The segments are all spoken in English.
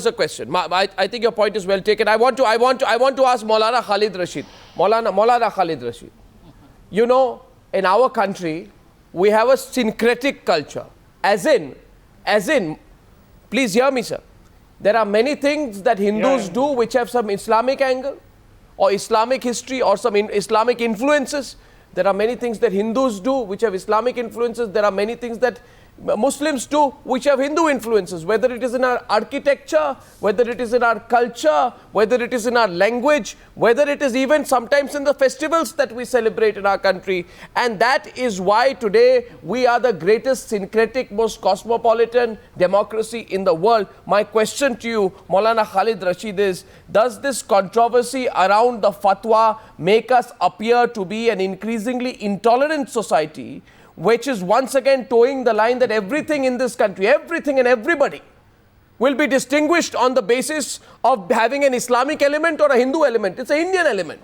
a question. I think your point is well taken. I want to ask Maulana Khalid Rashid. Maulana Khalid Rashid. You know, in our country, we have a syncretic culture. As in, please hear me, sir. There are many things that Hindus do which have some Islamic angle or Islamic history or some Islamic influences. There are many things that Hindus do which have Islamic influences. There are many things that Muslims do which have Hindu influences, whether it is in our architecture, whether it is in our culture, whether it is in our language, whether it is even sometimes in the festivals that we celebrate in our country. And that is why today we are the greatest syncretic, most cosmopolitan democracy in the world. My question to you, Maulana Khalid Rashid, is, does this controversy around the fatwa make us appear to be an increasingly intolerant society, which is once again towing the line that everything in this country, everything and everybody will be distinguished on the basis of having an Islamic element or a Hindu element? It's an Indian element.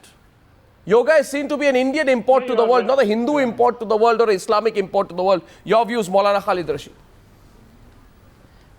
Yoga is seen to be an Indian import to the world, not a Hindu import to the world or an Islamic import to the world. Your views, Maulana Khalid Rashid.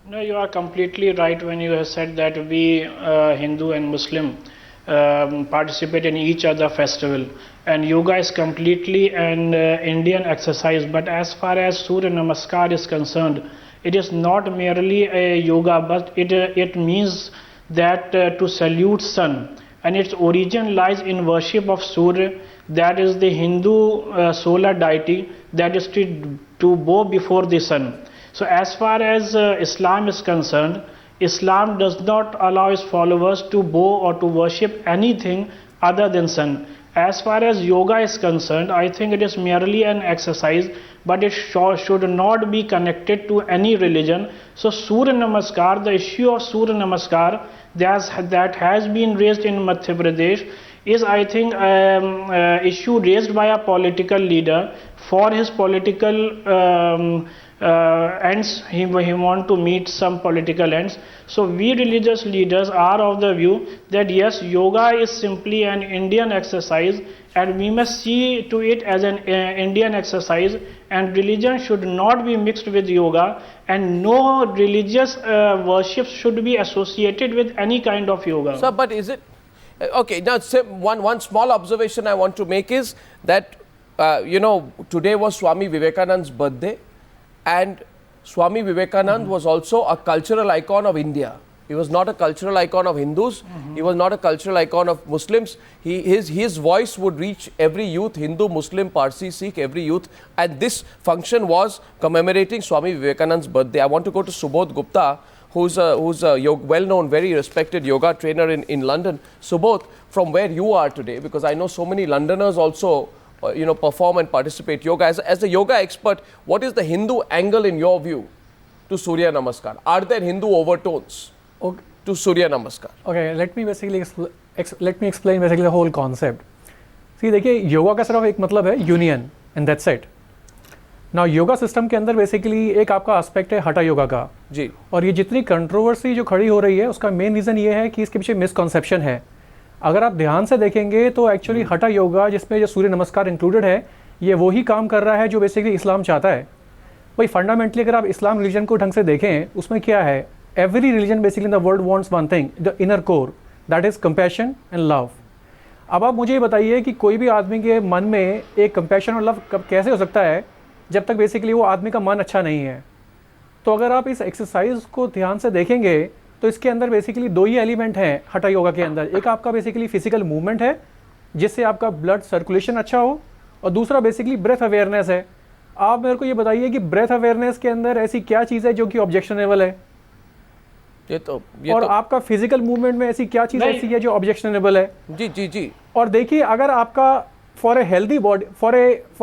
No, you are completely right when you have said that we Hindu and Muslim participate in each other festival, and yoga is completely an Indian exercise. But as far as Surya Namaskar is concerned, it is not merely a yoga, but it means that to salute sun, and its origin lies in worship of Surya, that is the Hindu solar deity that is to bow before the sun. So as far as Islam is concerned, Islam does not allow its followers to bow or to worship anything other than sun. As far as yoga is concerned, I think it is merely an exercise, but it should not be connected to any religion. So Surya Namaskar, the issue of Surya Namaskar that has been raised in Madhya Pradesh is, I think, issue raised by a political leader for his political ends. He want to meet some political ends. So we religious leaders are of the view that yes, yoga is simply an Indian exercise, and we must see to it as an Indian exercise, and religion should not be mixed with yoga, and no religious worship should be associated with any kind of yoga. Sir, but is it okay? Now, one small observation I want to make is that you know, today was Swami Vivekananda's birthday. And Swami Vivekananda was also a cultural icon of India. He was not a cultural icon of Hindus. He was not a cultural icon of Muslims. His voice would reach every youth, Hindu, Muslim, Parsi, Sikh, every youth. And this function was commemorating Swami Vivekananda's birthday. I want to go to Subodh Gupta, who's a well-known, very respected yoga trainer in London. Subodh, from where you are today, because I know so many Londoners also perform and participate yoga. As a yoga expert, what is the Hindu angle in your view to Surya Namaskar? Are there Hindu overtones to Surya Namaskar? Okay, let me explain basically the whole concept. See, देखिए योगा का सिर्फ एक मतलब है union, and that's it. Now yoga system के अंदर basically एक आपका एस्पेक्ट है हठा योगा का जी, और ये जितनी कंट्रोवर्सी जो खड़ी हो रही है उसका मेन रीज़न ये है कि इसके पीछे मिसकॉन्सेप्शन है. अगर आप ध्यान से देखेंगे तो एक्चुअली हठा योगा जिसमें जो सूर्य नमस्कार इंक्लूडेड है, ये वही काम कर रहा है जो बेसिकली इस्लाम चाहता है. भाई फंडामेंटली अगर आप इस्लाम रिलीजन को ढंग से देखें, उसमें क्या है, every religion basically in the world wants one thing, the inner core, that is compassion and love. अब आप मुझे बताइए कि कोई भी आदमी के मन में एक कंपैशन और लव कैसे हो सकता है जब तक बेसिकली वो आदमी का मन अच्छा नहीं है. तो अगर आप इस एक्सरसाइज को ध्यान से देखेंगे तो इसके अंदर बेसिकली दो ही एलिमेंट हैं हठा योगा के अंदर. एक आपका बेसिकली फिजिकल मूवमेंट है जिससे आपका ब्लड सर्कुलेशन अच्छा हो, और दूसरा बेसिकली ब्रेथ अवेयरनेस है. आप मेरे को ये बताइए कि ब्रेथ अवेयरनेस के अंदर ऐसी क्या चीज़ है जो कि ऑब्जेक्शनेबल है? आपका फिजिकल मूवमेंट में ऐसी क्या चीज़ ऐसी है जो ऑब्जेक्शनेबल है? जी जी जी. और देखिए, अगर आपका for a healthy body, for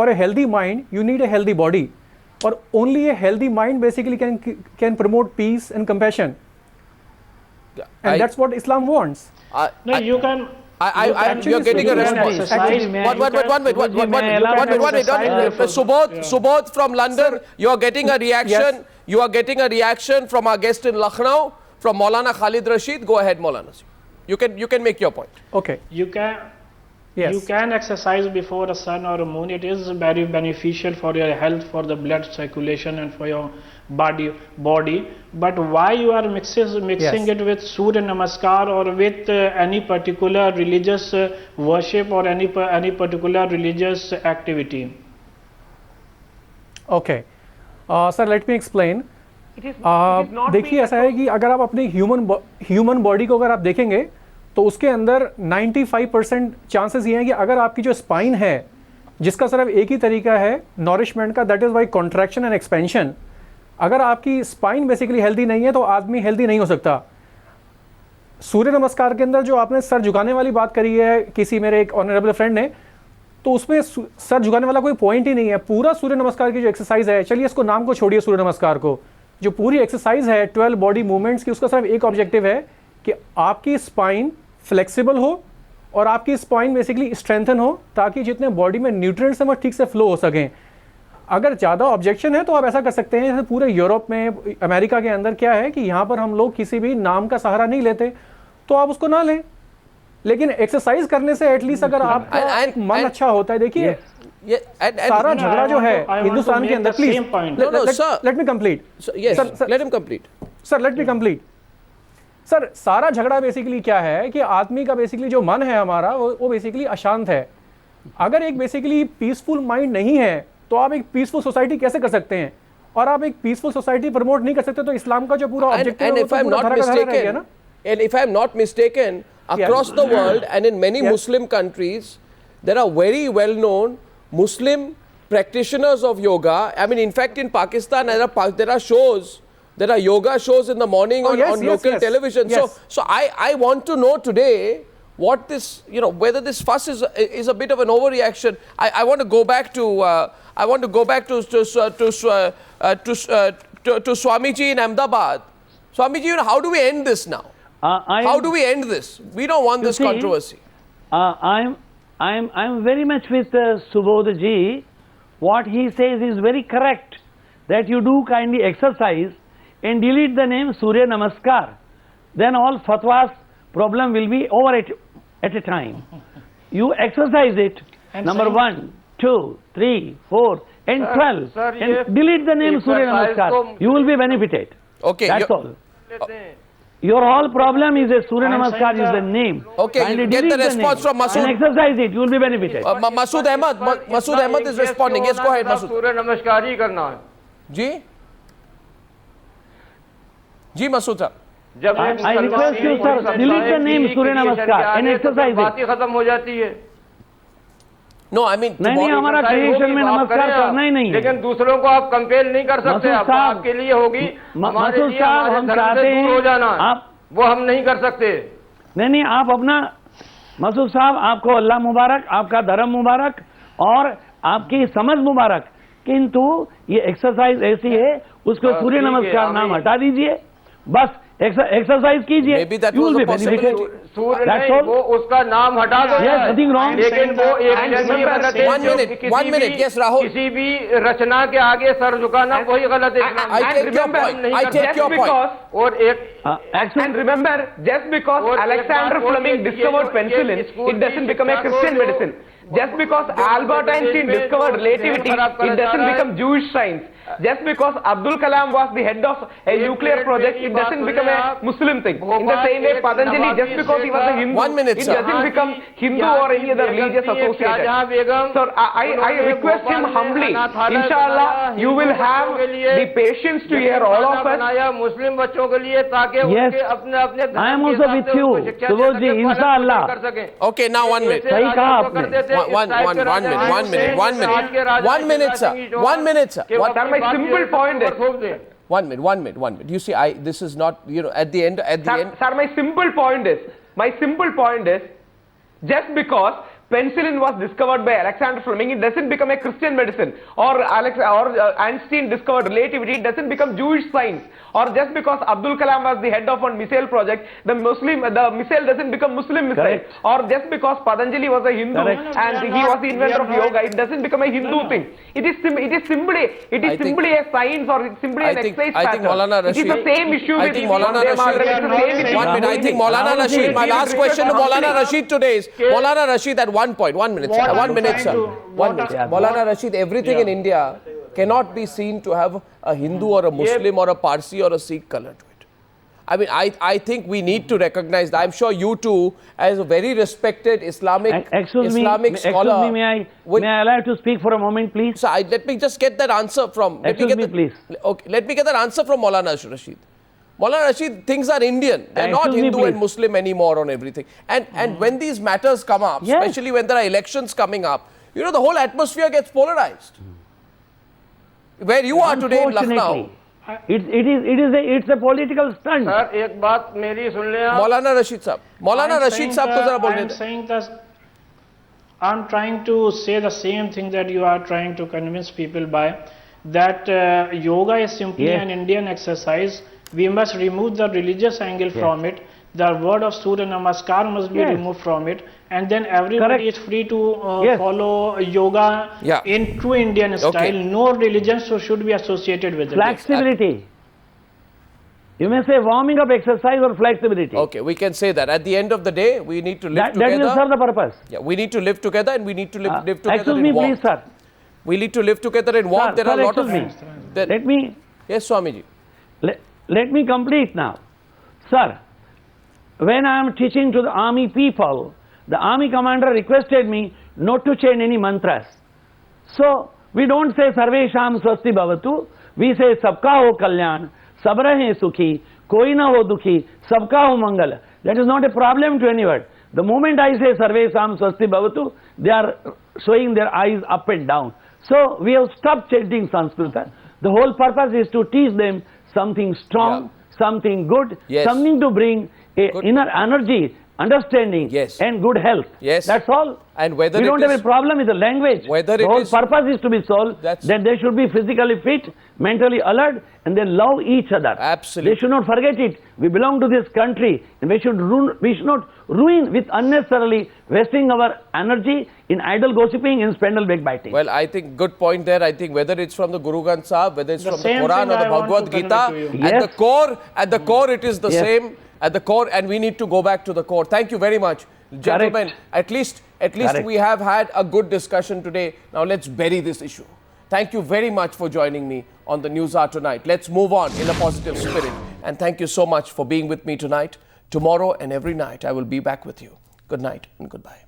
a healthy mind you need a healthy body, और only a healthy mind basically can promote peace and compassion. And that's what Islam wants. No, you can. You're getting a response. Subodh from London, you're getting a reaction. Yes. You are getting a reaction from our guest in Lucknow, from Maulana Khalid Rashid. Go ahead, Maulana. You can make your point. Okay. You can. Yes. You can exercise before a sun or a moon. It is very beneficial for your health, for the blood circulation, and for your body. But why you are mixing Yes. it with Surya Namaskar or with any particular religious worship or any particular religious activity? Okay sir, let me explain. not देखिए, ऐसा है कि अगर आप अपनी human body को अगर आप देखेंगे तो उसके अंदर 95% चांसेस ये हैं कि अगर आपकी जो स्पाइन है, जिसका सिर्फ एक ही तरीका है नॉरिशमेंट का, that is by contraction and expansion, अगर आपकी स्पाइन बेसिकली हेल्दी नहीं है तो आदमी हेल्दी नहीं हो सकता। सूर्य नमस्कार के अंदर जो आपने सर झुकाने वाली बात करी है किसी मेरे एक ऑनरेबल फ्रेंड ने, तो उसमें सर झुकाने वाला कोई पॉइंट ही नहीं है। पूरा सूर्य नमस्कार की जो एक्सरसाइज है, चलिए इसको नाम को छोड़िए सूर्य नमस्कार को, जो पूरी एक्सरसाइज है 12 बॉडी मूवमेंट्स की, उसका सिर्फ एक ऑब्जेक्टिव है कि आपकी स्पाइन फ्लेक्सिबल हो और आपकी स्पाइन बेसिकली स्ट्रेंथन हो, ताकि जितने बॉडी में न्यूट्रिएंट्स हैं वो ठीक से फ्लो हो सकें। अगर ज़्यादा ऑब्जेक्शन है तो आप ऐसा कर सकते हैं, जैसे पूरे यूरोप में, अमेरिका के अंदर क्या है कि यहाँ पर हम लोग किसी भी नाम का सहारा नहीं लेते, तो आप उसको ना लें, लेकिन एक्सरसाइज करने से एटलीस्ट अगर आपका मन अच्छा होता है। देखिए, सारा झगड़ा जो है हिंदुस्तान के अंदर, please let me complete sir, let me complete sir. सारा झगड़ा बेसिकली क्या है कि आदमी का बेसिकली जो मन है हमारा वो बेसिकली अशांत है। अगर एक बेसिकली पीसफुल माइंड नहीं है तो आप एक पीसफुल सोसाइटी कैसे कर सकते हैं? और आप एक पीसफुल सोसाइटी प्रमोट नहीं कर सकते तो इस्लाम का जो पूरा ऑब्जेक्टिव है वो तो पूरा धरा का धरा रह गया ना। And if I'm not mistaken, across the world and in many Muslim countries, there are very well-known Muslim practitioners of yoga. I mean, in fact, in Pakistan, there are shows, there are yoga shows in the morning on local television. Yes. So I want to know today what this, whether this fuss is a bit of an overreaction. I want to go back to Swamiji in Ahmedabad. Swamiji, how do we end this now? How do we end this? We don't want this controversy. I'm very much with Subodh ji. What he says is very correct. That you do kindly exercise and delete the name Surya Namaskar. Then all fatwas problem will be over at a time. You exercise it. And number 1, 2, 3, 4 and 12. And delete the name Surya Namaskar. You will be benefited. Okay. That's all. Your whole problem is a Surya Namaskar is the name. Okay, you get the response from Masood. And exercise it, you will be benefited. Masood Ahmed is responding. Yes, go ahead, Masood. सूर्य नमस्कार ही करना है। जी Masood sir. जब I request you, sir, delete the name Surya Namaskar and exercise बात ही it. खत्म हो जाती है। No, I mean, नहीं, हमारा क्रिएशन में नमस्कार करना ही नहीं है। लेकिन दूसरों को आप कंपेल नहीं कर सकते। आपके लिए होगी, हमारे लिए हम चाहते हैं हो जाना, आप वो हम नहीं कर सकते। नहीं, आप अपना मसूद साहब, आपको अल्लाह मुबारक, आपका धर्म मुबारक और आपकी समझ मुबारक, किंतु ये एक्सरसाइज ऐसी है, उसको सूर्य नमस्कार नाम हटा दीजिए, बस एक्सरसाइज कीजिए, you will be benefited. सूर्य नहीं, वो उसका नाम हटा दो। Yes, nothing wrong. लेकिन वो एक one minute, yes, Rahul. किसी भी रचना के आगे सर झुकाना वही गलत है। I take your point. I take your point. और एक And remember, just because Alexander Fleming discovered penicillin, it doesn't become a Christian medicine. Just because Albert Einstein discovered relativity, it doesn't become Jewish science. Just because Abdul Kalam was the head of a nuclear project, it doesn't become a Muslim thing. In the same way, Patanjali, just because he was a Hindu, 1 minute, it sir. doesn't become Hindu or any other religious associated. So I request him humbly, inshallah, you will have the patience to hear all of us. मुस्लिम बच्चों के लिए ताकि Yes, I am also with you, Subodh ji, inshallah. Okay, now 1 minute. सही कहा आपने. One minute, sir. 1 minute, sir. Sir, my simple point is, 1 minute. You see, this is not, at the end. Sir, my simple point is, just because penicillin was discovered by Alexander Fleming, it doesn't become a Christian medicine. Or Einstein discovered relativity, it doesn't become Jewish science. Or just because Abdul Kalam was the head of one missile project, the missile doesn't become Muslim missile. Correct. Or just because Patanjali was a Hindu and he was the inventor of yoga, it doesn't become a Hindu thing. It is simply a science or it's simply an exercise I think pattern. Maulana It is the Rashid- same issue I with think Maulana Vande Rashid- Mataram. It's the same issue. 1 minute. I think Maulana Rashid, my last question to Maulana Rashid today is, Maulana Rashid, that one point, 1 minute, What sir. are 1 you minute, trying sir. to- 1 what minute. are- Maulana Rashid, everything in India cannot be seen to have a Hindu or a Muslim or a Parsi or a Sikh color to it. I mean, I think we need to recognize that. I'm sure you too, as a very respected Islamic Excuse scholar. me, may I allow to speak for a moment, please? So let me just get that answer from. Excuse me, please. Okay, let me get that answer from Maulana Rashid. Maulana Rashid, things are Indian. They're not Excuse me, Hindu and please. Muslim anymore on everything. And when these matters come up, Yes. especially when there are elections coming up, you know, the whole atmosphere gets polarized. Where you are today in Lucknow. It's a political stunt. Sir एक बात मेरी सुन लें आप Maulana Rashid Sahab. Maulana Rashid Sahab को जरा बोलने I'm दें. saying that I'm trying to say the same thing that you are trying to convince people by, that yoga is simply Yes. an Indian exercise. We must remove the religious angle from it. The word of Surya Namaskar must be Yes. removed from it, and then everybody Correct. is free to Yes. follow yoga Yeah. in true Indian style. Okay. No religion should be associated with it. Flexibility. You may say warming up exercise or flexibility. Okay, we can say that. At the end of the day, we need to live That will together. serve the purpose. Yeah, we need to live together and we need to live together Excuse in me, warmth. please, sir. We need to live together in warmth. Sir, There are a lot of... excuse me. There- Let me Yes, Swamiji. let me complete now. Sir, when I am teaching to the army people, the army commander requested me not to change any mantras. So, we don't say Sarvesham Swasti Bhavatu, we say Sabka Ho Kalyan, Sab Rahe Sukhi, Koi Na Ho Dukhi, Sabka Ho Mangal. That is not a problem to anyone. The moment I say Sarvesham Swasti Bhavatu, they are showing their eyes up and down. So, we have stopped chanting Sanskrit. The whole purpose is to teach them something strong, something good, Yes. something to bring a Good. inner energy, understanding, Yes. and good health. Yes. That's all. And whether we it don't have is- a problem with the language. Whether the it whole is- purpose is to be solved, That's- that they should be physically fit, mentally alert, and they love each other. Absolutely. They should not forget it. We belong to this country, and we should not ruin with unnecessarily wasting our energy in idle gossiping and spindle backbiting. Well, I think good point there. I think whether it's from the Guru Granth Sahib, whether it's The from the same Quran thing or the I want Bhagavad to Gita, convey to you. at Yes. the core it is the Yes. same. At the core, and we need to go back to the core. Thank you very much, gentlemen. At least Correct. we have had a good discussion today. Now let's bury this issue. Thank you very much for joining me on the News Hour tonight. Let's move on in a positive spirit. And thank you so much for being with me tonight. Tomorrow and every night, I will be back with you. Good night and goodbye.